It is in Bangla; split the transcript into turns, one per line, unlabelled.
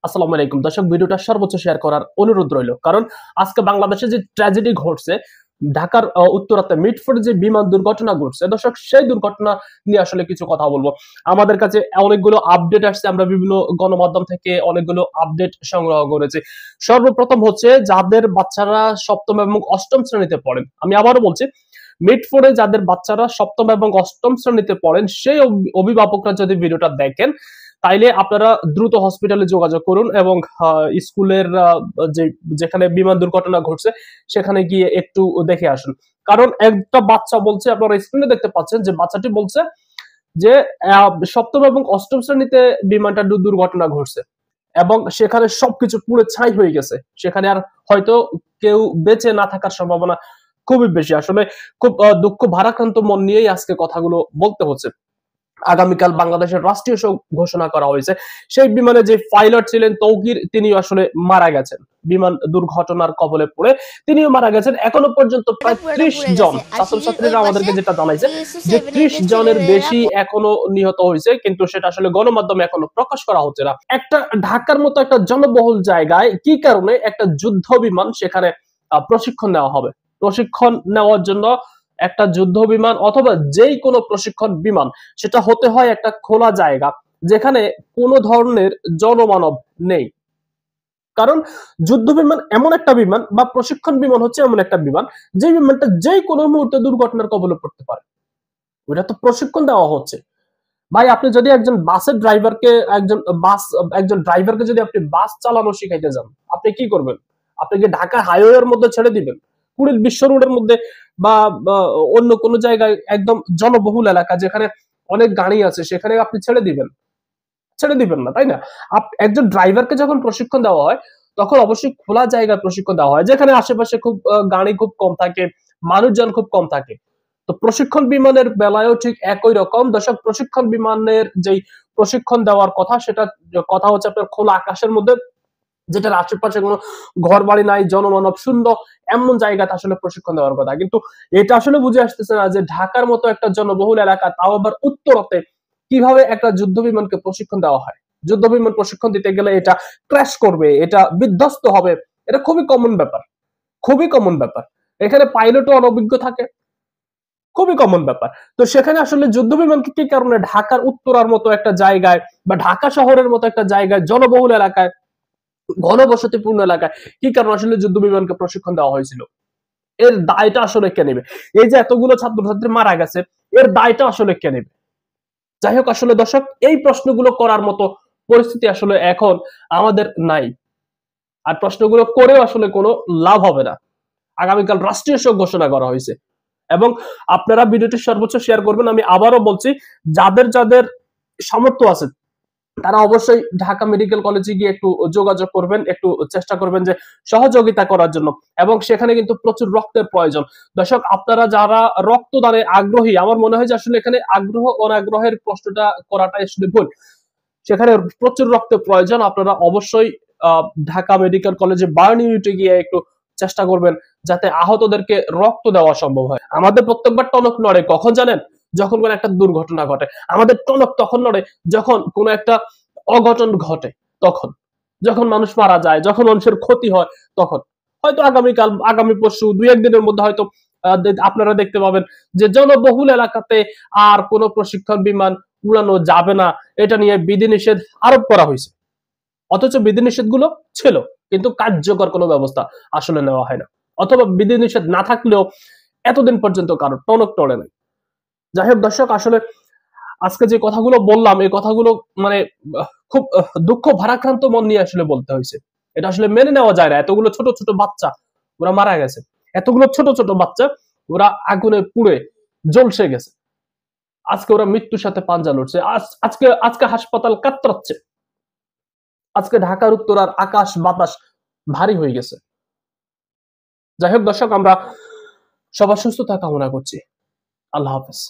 আসসালামু আলাইকুম দর্শক, ভিডিওটা সর্বোচ্চ শেয়ার করার অনুরোধ রইল। কারণ আজকে বাংলাদেশে যে ট্র্যাজেডি ঘটছে, ঢাকার উত্তরাতে মিটফোর্ডে যে বিমান দুর্ঘটনা ঘটছে, দর্শক সেই দুর্ঘটনা নিয়ে আসলে কিছু কথা বলবো। আমাদের কাছে অনেকগুলো আপডেট আসছে, আমরা বিভিন্ন গণমাধ্যম থেকে অনেকগুলো আপডেট সংগ্রহ করেছি। সর্বপ্রথম হচ্ছে, যাদের বাচ্চারা সপ্তম এবং অষ্টম শ্রেণীতে পড়েন, আমি আবারও বলছি, মিটফোর্ডে যাদের বাচ্চারা সপ্তম এবং অষ্টম শ্রেণীতে পড়েন, সেই অভিভাবকরা যদি ভিডিওটা দেখেন, তাইলে আপনারা দ্রুত হসপিটালে যোগাযোগ করুন এবং স্কুলের যেখানে বিমান দুর্ঘটনা ঘটছে সেখানে গিয়ে একটু দেখে আসুন। কারণ একটা বাচ্চা বলছে, আপনারা স্ক্রিনে দেখতে পাচ্ছেন যে বাচ্চাটি বলছে যে সপ্তম এবং অষ্টম শ্রেণীতে বিমানটা দুর্ঘটনা ঘটছে এবং সেখানে সবকিছু পুরো ছাই হয়ে গেছে। সেখানে আর হয়তো কেউ বেঁচে না থাকার সম্ভাবনা খুবই বেশি। আসলে খুব দুঃখ ভারাক্রান্ত মন নিয়েই আজকে কথাগুলো বলতে হচ্ছে। আগামীকাল বাংলাদেশের রাষ্ট্রীয় শোক ঘোষণা করা হয়েছে। সেই বিমানে যে পাইলট ছিলেন তৌকির, তিনি আসলে মারা গেছেন বিমান দুর্ঘটনার কবলে পড়ে, তিনিও মারা গেছেন। এখনো পর্যন্ত প্রায় 30 জন ছাত্রছাত্রীরা আমাদেরকে যেটা জানাইছে যে 30 জনের বেশি এখনো নিহত হয়েছে, কিন্তু সেটা আসলে গণমাধ্যমে এখনো প্রকাশ করা হচ্ছে না। একটা ঢাকার মতো একটা জনবহুল জায়গায় কি কারণে একটা যুদ্ধ বিমান সেখানে প্রশিক্ষণ নেওয়া হবে? প্রশিক্ষণ নেওয়ার জন্য একটা যুদ্ধ বিমান অথবা যেই কোনো প্রশিক্ষণ বিমান, সেটা হতে হয় একটা খোলা জায়গা যেখানে কোনো ধরনের জনমানব নেই। কারণ যুদ্ধ বিমান এমন একটা বিমান বা প্রশিক্ষণ বিমান হচ্ছে এমন একটা বিমান, যে বিমানটা যে কোনো মুহূর্তে দুর্ঘটনার কবলে পড়তে পারে। ওটা তো প্রশিক্ষণ দেওয়া হচ্ছে। ভাই, আপনি যদি একজন ড্রাইভারকে যদি আপনি বাস চালানো শিখাইতে যান, আপনি কি করবেন? আপনি কি ঢাকা হাইওয়ের মধ্যে ছেড়ে দিবেন? পুরো বিশ্ব রোডের মধ্যে বা অন্য কোনো জায়গায় একদম জনবহুল এলাকা যেখানে অনেক গাড়ি আছে সেখানে আপনি ছেড়ে দিবেন? ছেড়ে দিবেন না, তাই না? একজন ড্রাইভারকে যখন প্রশিক্ষণ দেওয়া হয় তখন অবশ্যই খোলা জায়গায় প্রশিক্ষণ দেওয়া হয়, যেখানে আশেপাশে খুব গাড়ি খুব কম থাকে, মানুষজন খুব কম থাকে। তো প্রশিক্ষণ বিমানের বেলায়ও ঠিক একই রকম। দর্শক, প্রশিক্ষণ বিমানের যেই প্রশিক্ষণ দেওয়ার কথা, সেটা কথা হচ্ছে আপনার খোলা আকাশের মধ্যে, যেটার আশেপাশে কোনো ঘর বাড়ি নাই, জনমানব শূন্য, এমন জায়গাতে আসলে প্রশিক্ষণ দেওয়ার কথা। কিন্তু এটা আসলে বুঝে আসতেছে না যে ঢাকার মতো একটা জনবহুল এলাকা, তাও আবার উত্তরতে, কিভাবে একটা যুদ্ধ বিমানকে প্রশিক্ষণ দেওয়া হয়। যুদ্ধ বিমান প্রশিক্ষণ দিতে গেলে এটা ক্র্যাশ করবে, এটা বিধ্বস্ত হবে, এটা খুবই কমন ব্যাপার, খুবই কমন ব্যাপার। এখানে পাইলটও অনভিজ্ঞ থাকে, খুবই কমন ব্যাপার। তো সেখানে আসলে যুদ্ধ বিমানকে কি কারণে ঢাকার উত্তরার মতো একটা জায়গায় বা ঢাকা শহরের মতো একটা জায়গায়, জনবহুল এলাকায়, ঘনবসতিপূর্ণ এলাকায় কি কারণে আসলে যুদ্ধ বিমানকে প্রশিক্ষণ দেওয়া হয়েছিল? এর দায়টা আসলে কে নেবে? এই যে এতগুলো ছাত্রছাত্রী মারা গেছে, এর দায়টা আসলে কে নেবে? যাই হোক, আসলে দর্শক, এই প্রশ্নগুলো করার মতো পরিস্থিতি আসলে এখন আমাদের নাই। আর প্রশ্নগুলো করেও আসলে কোনো লাভ হবে না। আগামীকাল রাষ্ট্রীয় শোক ঘোষণা করা হয়েছে এবং আপনারা ভিডিওটি সর্বোচ্চ শেয়ার করবেন। আমি আবারও বলছি, যাদের যাদের সামর্থ্য আছে তারা অবশ্যই ঢাকা মেডিকেল কলেজে গিয়ে একটু যোগাযোগ করবেন, একটু চেষ্টা করবেন যে সহযোগিতা করার জন্য। এবং সেখানে কিন্তু প্রচুর রক্তের প্রয়োজন। দর্শক, আপনারা যারা রক্তদানে আগ্রহী, আমার মনে হয় যে আসলে এখানে আগ্রহ অনাগ্রহের প্রশ্নটা করাটাই আসলে ভুল। সেখানে প্রচুর রক্তের প্রয়োজন। আপনারা অবশ্যই ঢাকা মেডিকেল কলেজে বার্ন ইউনিটে গিয়ে একটু চেষ্টা করবেন যাতে আহতদেরকে রক্ত দেওয়া সম্ভব হয়। আমাদের প্রত্যেকবার টনক নড়ে কখন জানেন? যখন কোনো একটা দুর্ঘটনা ঘটে। আমাদের টনক তখন নড়ে যখন কোনো একটা অঘটন ঘটে, তখন, যখন মানুষ মারা যায়, যখন মানুষের ক্ষতি হয়, তখন। হয়তো আগামীকাল, আগামী পরশু, দুই একদিনের মধ্যে হয়তো আপনারা দেখতে পাবেন যে জনবহুল এলাকাতে আর কোনো প্রশিক্ষণ বিমান উড়ানো যাবে না, এটা নিয়ে বিধিনিষেধ আরোপ করা হয়েছে। অথচ বিধিনিষেধ গুলো ছিল, কিন্তু কার্যকর কোনো ব্যবস্থা আসলে নেওয়া হয় না। অথবা বিধিনিষেধ না থাকলেও এতদিন পর্যন্ত কারো টনক নড়ে নাই। যাই হোক দর্শক, আসলে আজকে যে কথাগুলো বললাম, এই কথাগুলো মানে খুব দুঃখ ভারাক্রান্ত মন নিয়ে আসলে বলতে হয়েছে। এটা আসলে মেনে নেওয়া যায় না। এতগুলো ছোট ছোট বাচ্চা ওরা মারা গেছে, এতগুলো ছোট ছোট বাচ্চা ওরা আগুনে পুড়ে জ্বলসে গেছে। আজকে ওরা মৃত্যুর সাথে পাঞ্জা লড়ছে। আজকে আজকে হাসপাতাল কাতরাচ্ছে। আজকে ঢাকার উত্তরার আকাশ বাতাস ভারী হয়ে গেছে। যাই হোক দর্শক, আমরা সবার সুস্থতা কামনা করছি। আল্লাহ হাফেজ।